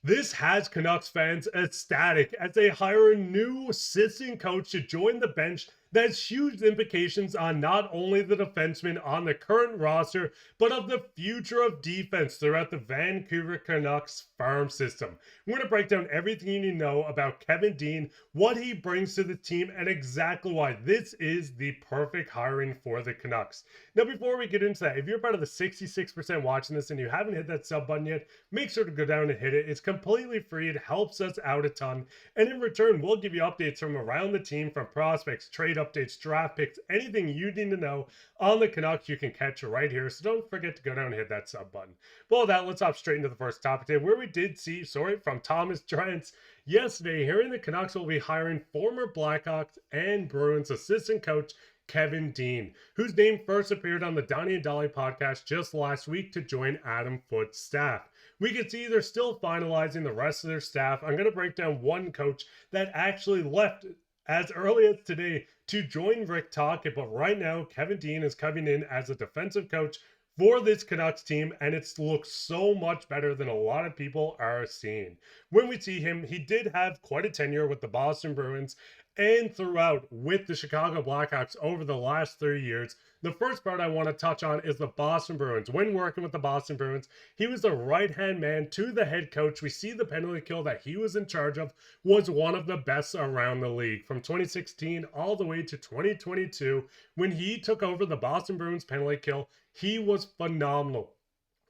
This has Canucks fans ecstatic as they hire a new assistant coach to join the bench that has huge implications on not only the defensemen on the current roster, but of the future of defense throughout the Vancouver Canucks farm system. We're going to break down everything you need to know about Kevin Dean, what he brings to the team, and exactly why this is the perfect hiring for the Canucks. Now, before we get into that, if you're part of the 66% watching this and you haven't hit that sub button yet, make sure to go down and hit it. It's completely free. It helps us out a ton. And in return, we'll give you updates from around the team, from prospects, trade updates, draft picks, anything you need to know on the Canucks you can catch right here. So don't forget to go down and hit that sub button. Well, with that, let's hop straight into the first topic today, where we did see, from Thomas Drance yesterday, hearing the Canucks will be hiring former Blackhawks and Bruins assistant coach Kevin Dean, whose name first appeared on the Donnie and Dolly podcast just last week to join Adam Foote's staff. We can see they're still finalizing the rest of their staff. I'm going to break down one coach that actually left as early as today to join Rick Tocchet, but right now Kevin Dean is coming in as a defensive coach for this Canucks team, and it looks so much better than a lot of people are seeing. When we see him, he did have quite a tenure with the Boston Bruins and throughout with the Chicago Blackhawks over the last 3 years. The first part I want to touch on is the Boston Bruins. When working with the Boston Bruins, he was the right-hand man to the head coach. We see the penalty kill that he was in charge of was one of the best around the league. From 2016 all the way to 2022, when he took over the Boston Bruins penalty kill, he was phenomenal.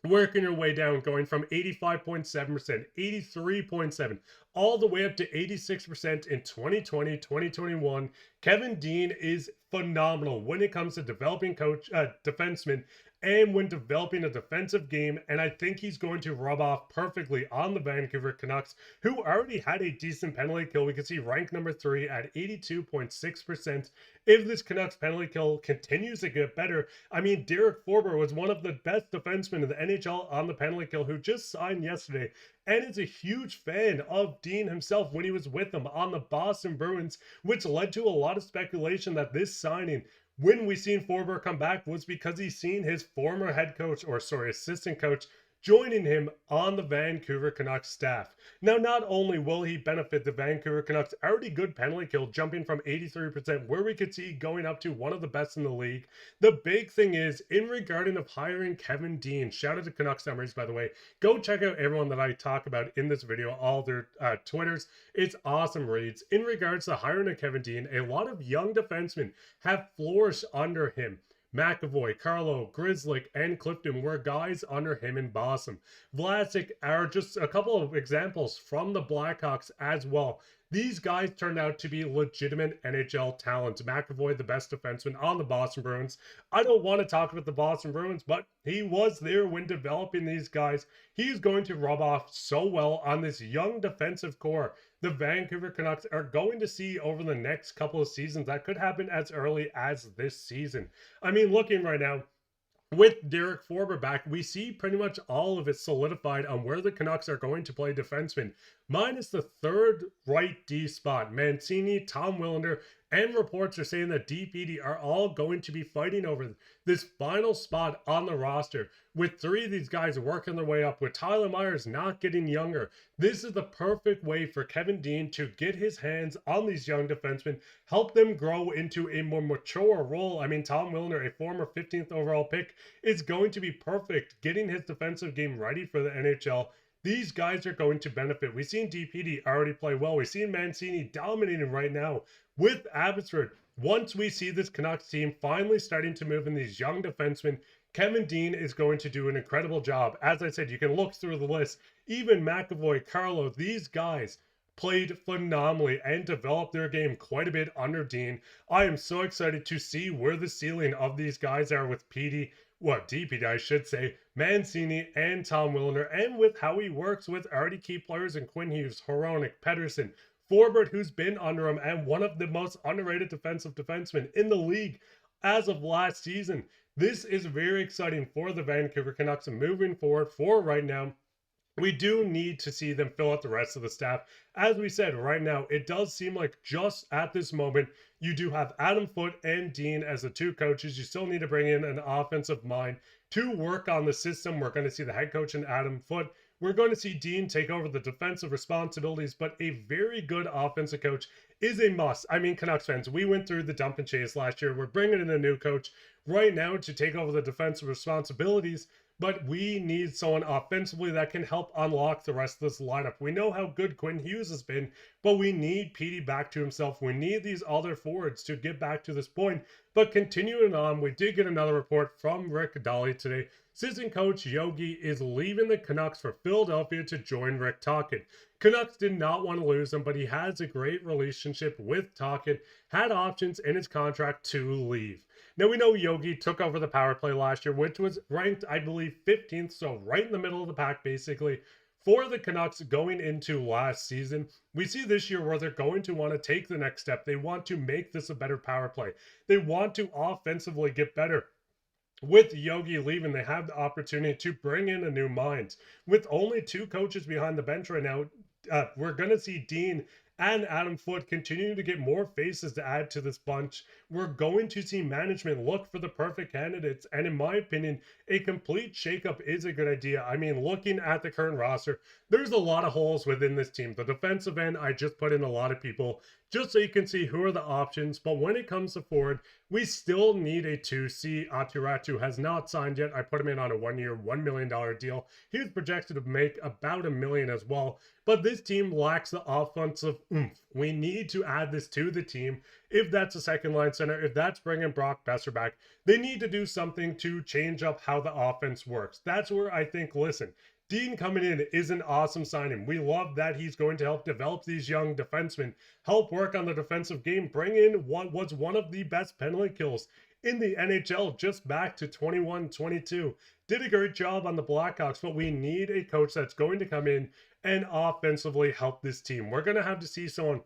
Working your way down, going from 85.7%, 83.7%, all the way up to 86% in 2020, 2021. Kevin Dean is phenomenal when it comes to developing defensemen and when developing a defensive game, and I think he's going to rub off perfectly on the Vancouver Canucks, who already had a decent penalty kill. We can see rank number 3 at 82.6%. If this Canucks penalty kill continues to get better, I mean, Derek Forbort was one of the best defensemen in the NHL on the penalty kill, who just signed yesterday, and is a huge fan of Dean himself when he was with him on the Boston Bruins, which led to a lot of speculation that this signing, when we seen Forbort come back, was because he's seen his former assistant coach joining him on the Vancouver Canucks staff. Now, not only will he benefit the Vancouver Canucks' already good penalty kill, jumping from 83%, where we could see going up to one of the best in the league. The big thing is, in regarding of hiring Kevin Dean, shout out to Canucks Summaries, by the way, go check out everyone that I talk about in this video, all their Twitters. It's awesome reads. In regards to hiring of Kevin Dean, a lot of young defensemen have flourished under him. McAvoy, Carlo, Grzelcyk, and Clifton were guys under him in Boston. Vlasic are just a couple of examples from the Blackhawks as well. These guys turned out to be legitimate NHL talent. McAvoy, the best defenseman on the Boston Bruins. I don't want to talk about the Boston Bruins, but he was there when developing these guys. He's going to rub off so well on this young defensive core the Vancouver Canucks are going to see over the next couple of seasons. That could happen as early as this season. I mean, looking right now, with Derek Forbort back, we see pretty much all of it solidified on where the Canucks are going to play defensemen, minus the third right D spot. Mancini, Tom Wilander, and reports are saying that DPD are all going to be fighting over this final spot on the roster, with 3 of these guys working their way up, with Tyler Myers not getting younger. This is the perfect way for Kevin Dean to get his hands on these young defensemen, help them grow into a more mature role. I mean, Tom Wilander, a former 15th overall pick, is going to be perfect getting his defensive game ready for the NHL. These guys are going to benefit. We've seen DPD already play well. We've seen Mancini dominating right now with Abbotsford. Once we see this Canucks team finally starting to move in these young defensemen, Kevin Dean is going to do an incredible job. As I said, you can look through the list. Even McAvoy, Carlo, these guys played phenomenally and developed their game quite a bit under Dean. I am so excited to see where the ceiling of these guys are with DPD, I should say, Mancini and Tom Wilander, and with how he works with already key players in Quinn Hughes, Hronek, Pettersson, Forbort, who's been under him and one of the most underrated defensive defensemen in the league as of last season. This is very exciting for the Vancouver Canucks and moving forward. For right now, we do need to see them fill out the rest of the staff. As we said, right now, it does seem like just at this moment, you do have Adam Foote and Dean as the 2 coaches. You still need to bring in an offensive mind to work on the system. We're going to see the head coach and Adam Foote we're going to see Dean take over the defensive responsibilities, but a very good offensive coach is a must. I mean, Canucks fans, we went through the dump and chase last year. We're bringing in a new coach right now to take over the defensive responsibilities, but we need someone offensively that can help unlock the rest of this lineup. We know how good Quinn Hughes has been, but we need Petey back to himself. We need these other forwards to get back to this point. But continuing on, we did get another report from Rick Daly today. Assistant coach Yogi is leaving the Canucks for Philadelphia to join Rick Tocchet. Canucks did not want to lose him, but he has a great relationship with Tocchet, had options in his contract to leave. Now, we know Yogi took over the power play last year, which was ranked, I believe, 15th, so right in the middle of the pack, basically, for the Canucks going into last season. We see this year where they're going to want to take the next step. They want to make this a better power play. They want to offensively get better. With Yogi leaving, they have the opportunity to bring in a new mind. With only 2 coaches behind the bench right now, we're going to see Dean and Adam Foote continuing to get more faces to add to this bunch. We're going to see management look for the perfect candidates, and in my opinion, a complete shakeup is a good idea. I mean, looking at the current roster, there's a lot of holes within this team. The defensive end, I just put in a lot of people just so you can see who are the options, but when it comes to forward, we still need a 2C. Atiratu has not signed yet. I put him in on a 1-year, $1 million deal. He was projected to make about $1 million as well, but this team lacks the offensive oomph. We need to add this to the team. If that's a second line center, if that's bringing Brock Boeser back, they need to do something to change up how the offense works. That's where I think, listen, Dean coming in is an awesome signing. We love that he's going to help develop these young defensemen, help work on the defensive game, bring in what was one of the best penalty kills in the NHL just back to 21-22. Did a great job on the Blackhawks, but we need a coach that's going to come in and offensively help this team. We're going to have to see someone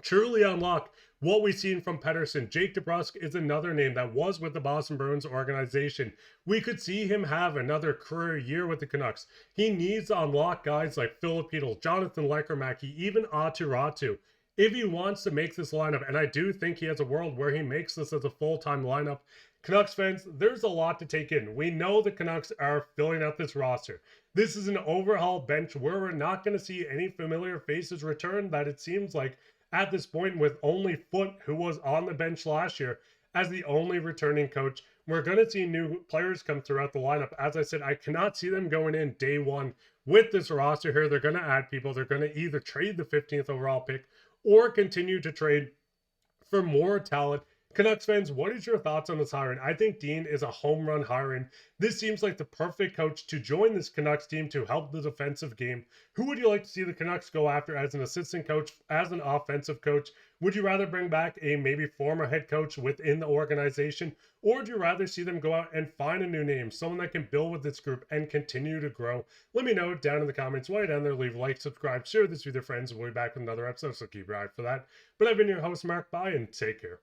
truly unlock what we've seen from Pettersson. Jake DeBrusk is another name that was with the Boston Bruins organization. We could see him have another career year with the Canucks. He needs to unlock guys like Filip Hronek, Jonathan Lekermacki, even Atiratu, if he wants to make this lineup. And I do think he has a world where he makes this as a full-time lineup. Canucks fans, there's a lot to take in. We know the Canucks are filling out this roster. This is an overhaul bench where we're not going to see any familiar faces return, that it seems like at this point, with only Foote, who was on the bench last year, as the only returning coach. We're going to see new players come throughout the lineup. As I said, I cannot see them going in day one with this roster here. They're going to add people. They're going to either trade the 15th overall pick or continue to trade for more talent. Canucks fans, what is your thoughts on this hiring? I think Dean is a home run hiring. This seems like the perfect coach to join this Canucks team to help the defensive game. Who would you like to see the Canucks go after as an assistant coach, as an offensive coach? Would you rather bring back a maybe former head coach within the organization? Or would you rather see them go out and find a new name, someone that can build with this group and continue to grow? Let me know down in the comments. While you're down there, leave a like, subscribe, share this with your friends. We'll be back with another episode, so keep your eye out for that. But I've been your host, Mark. Bye, and take care.